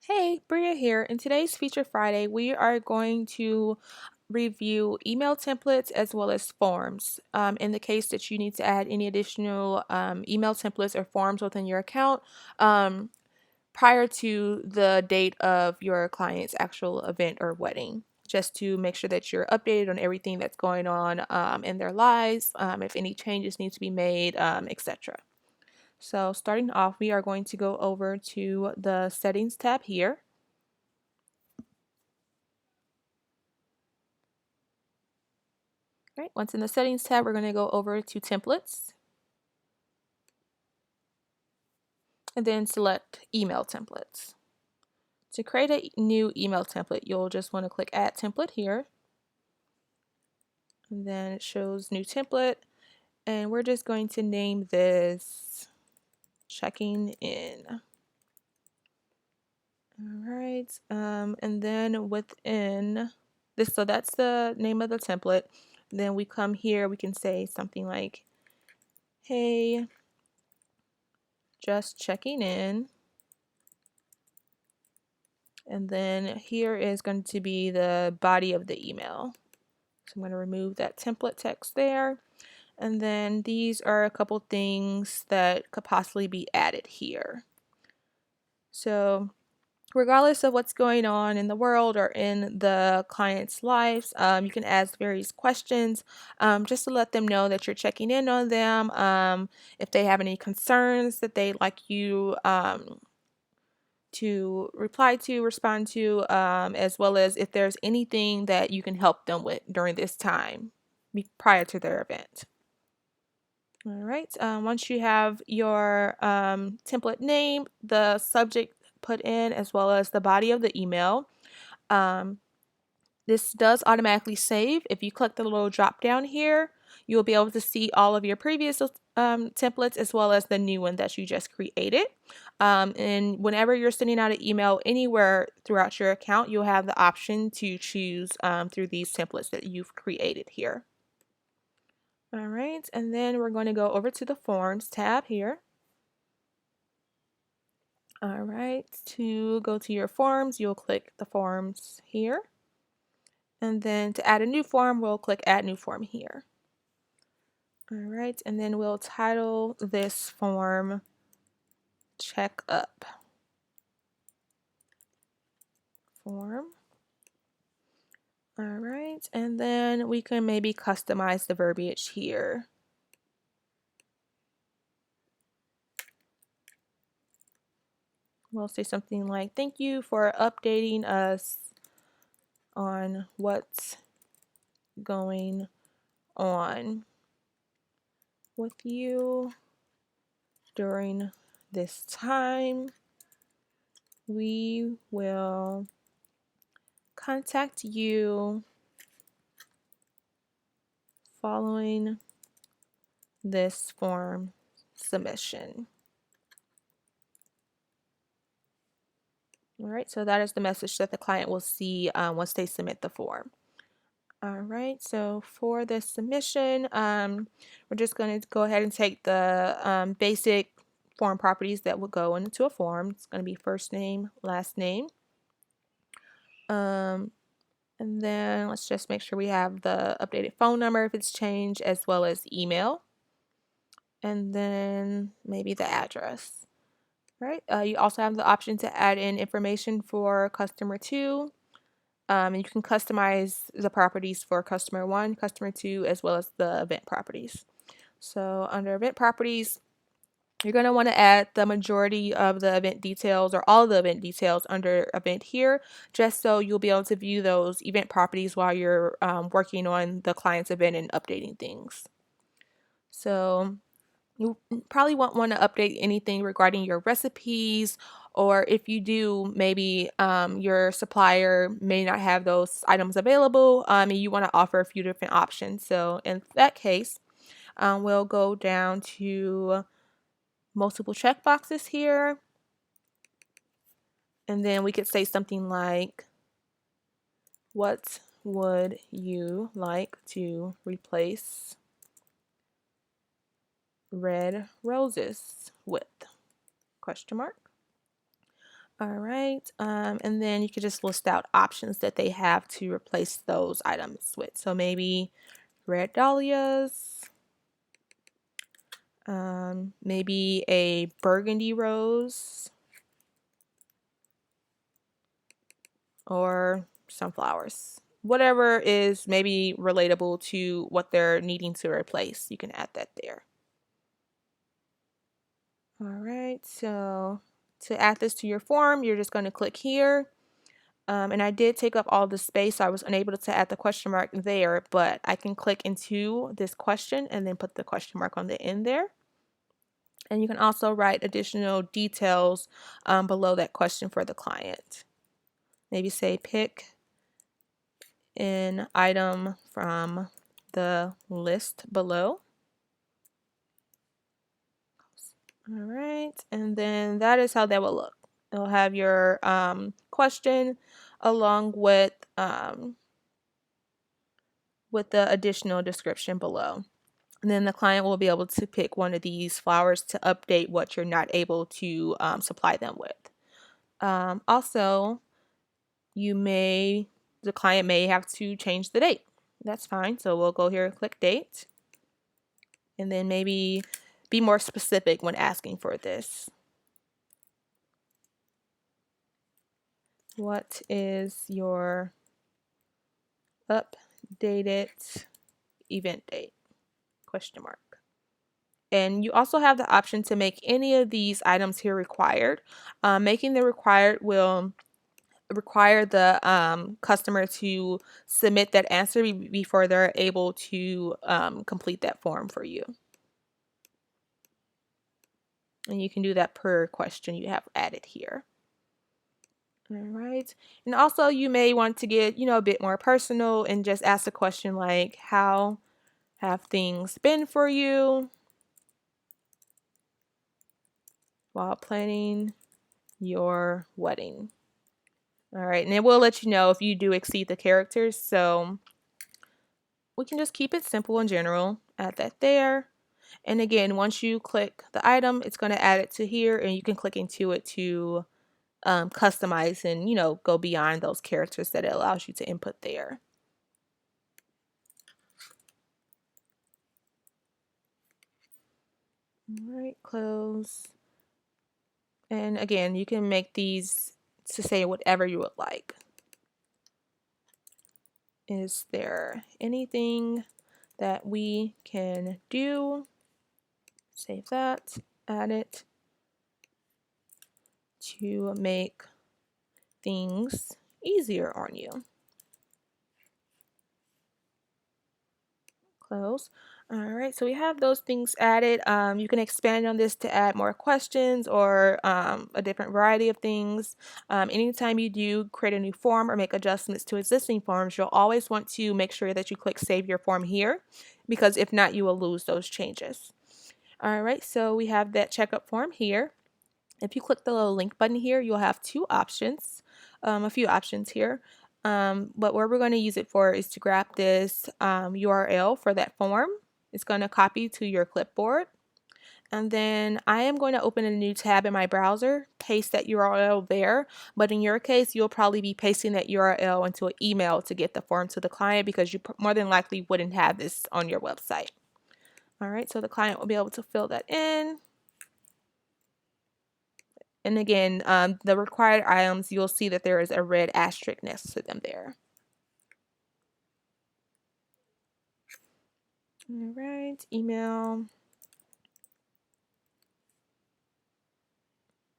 Hey, Bria here. In today's Feature Friday, we are going to review email templates as well as forms. In the case that you need to add any additional email templates or forms within your account um, prior to the date of your client's actual event or wedding, just to make sure that you're updated on everything that's going on in their lives, if any changes need to be made, etc. So starting off, we are going to go over to the Settings tab here. Right, once in the Settings tab, we're going to go over to Templates and then select Email Templates. To create a new email template, you'll just want to click Add Template here. And then it shows New Template. And we're just going to name this Checking In. All right, and then within this, so that's the name of the template. Then we come here, we can say something like, hey, just checking in. And then here is going to be the body of the email. So I'm going to remove that template text there. And then these are a couple things that could possibly be added here. So regardless of what's going on in the world or in the client's lives, you can ask various questions just to let them know that you're checking in on them. If they have any concerns that they'd like you to reply to, respond to, as well as if there's anything that you can help them with during this time prior to their event. All right, once you have your template name, the subject put in, as well as the body of the email, this does automatically save. If you click the little drop down here, you'll be able to see all of your previous templates as well as the new one that you just created. And whenever you're sending out an email anywhere throughout your account, you'll have the option to choose through these templates that you've created here. All right, and then we're going to go over to the Forms tab here. All right, to go to your forms, you'll click the forms here. And then to add a new form, we'll click Add New Form here. All right, and then we'll title this form Check Up Form. All right, and then we can maybe customize the verbiage here. We'll say something like, thank you for updating us on what's going on with you during this time. We will contact you following this form submission. All right, so that is the message that the client will see once they submit the form. All right, so for the submission, we're just going to go ahead and take the basic form properties that will go into a form. It's going to be first name, last name. And then let's just make sure we have the updated phone number if it's changed, as well as email. And then maybe the address. Right. You also have the option to add in information for customer 2. And you can customize the properties for customer 1, customer 2, as well as the event properties. So under event properties, you're going to want to add the majority of the event details or all the event details under event here, just so you'll be able to view those event properties while you're working on the client's event and updating things. So you probably won't want to update anything regarding your recipes, or if you do, maybe your supplier may not have those items available and you want to offer a few different options. So in that case, we'll go down to multiple checkboxes here, and then we could say something like, what would you like to replace red roses with? Question mark. All right, and then you could just list out options that they have to replace those items with. So maybe red dahlias, maybe a burgundy rose, or sunflowers. Whatever is maybe relatable to what they're needing to replace, you can add that there. All right, so to add this to your form, you're just going to click here. And I did take up all the space, so I was unable to add the question mark there, but I can click into this question and then put the question mark on the end there. And you can also write additional details below that question for the client. Maybe say pick an item from the list below. All right, and then that is how that will look. It'll have your question along with the additional description below. And then the client will be able to pick one of these flowers to update what you're not able to supply them with. Also, the client may have to change the date. That's fine. So we'll go here and click date. And then maybe be more specific when asking for this. What is your updated event date? Question mark. And you also have the option to make any of these items here required. Making them required will require the customer to submit that answer before they're able to complete that form for you. And you can do that per question you have added here. All right. And also you may want to get, a bit more personal and just ask a question like, how have things been for you while planning your wedding? All right. And it will let you know if you do exceed the characters. So we can just keep it simple in general. Add that there. And again, once you click the item, it's going to add it to here, and you can click into it to customize and, go beyond those characters that it allows you to input there. All right, close. And again, you can make these to say whatever you would like. Is there anything that we can do? Save that, add it to make things easier on you. Close. All right, so we have those things added. You can expand on this to add more questions or a different variety of things. Anytime you do create a new form or make adjustments to existing forms, you'll always want to make sure that you click Save Your Form here, because if not, you will lose those changes. All right, so we have that checkup form here. If you click the little link button here, you'll have a few options here. But what we're going to use it for is to grab this URL for that form. It's going to copy to your clipboard. And then I am going to open a new tab in my browser, paste that URL there. But in your case, you'll probably be pasting that URL into an email to get the form to the client, because you more than likely wouldn't have this on your website. All right, so the client will be able to fill that in. And again, the required items, you'll see that there is a red asterisk next to them there. All right, email.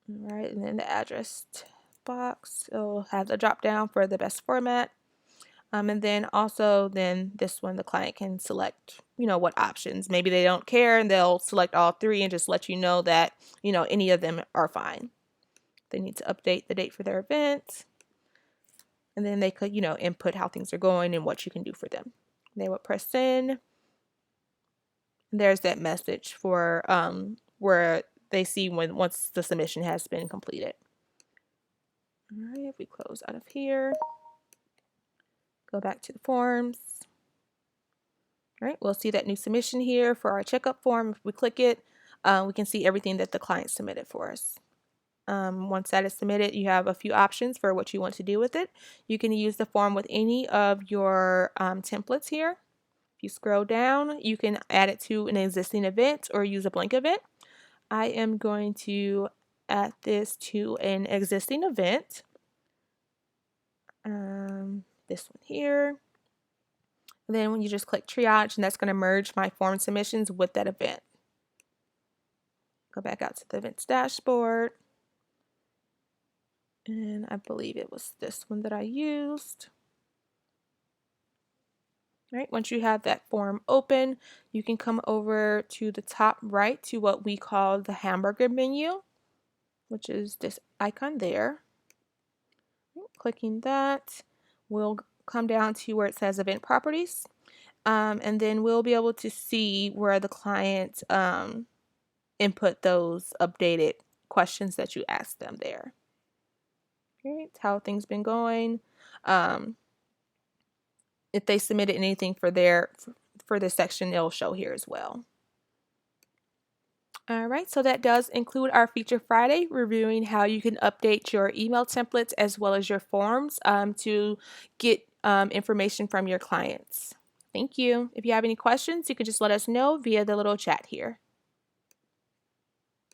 All right, and then the address box. It'll have the drop down for the best format. And then also this one, the client can select, what options. Maybe they don't care and they'll select all three and just let you know that, any of them are fine. They need to update the date for their event. And then they could, input how things are going and what you can do for them. They would press send. There's that message for where they see once the submission has been completed. All right, if we close out of here, go back to the forms. All right, we'll see that new submission here for our checkup form. If we click it, we can see everything that the client submitted for us. Once that is submitted, you have a few options for what you want to do with it. You can use the form with any of your templates here. If you scroll down, you can add it to an existing event or use a blank event. I am going to add this to an existing event. This one here. Then when you just click triage, and that's going to merge my form submissions with that event. Go back out to the events dashboard. And I believe it was this one that I used. All right, once you have that form open, you can come over to the top right to what we call the hamburger menu, which is this icon there. Clicking that, we'll come down to where it says event properties. And then we'll be able to see where the client input those updated questions that you asked them there. Okay, how things been going. If they submitted anything for this section, it'll show here as well. All right, so that does include our Feature Friday, reviewing how you can update your email templates as well as your forms to get information from your clients. Thank you. If you have any questions, you can just let us know via the little chat here.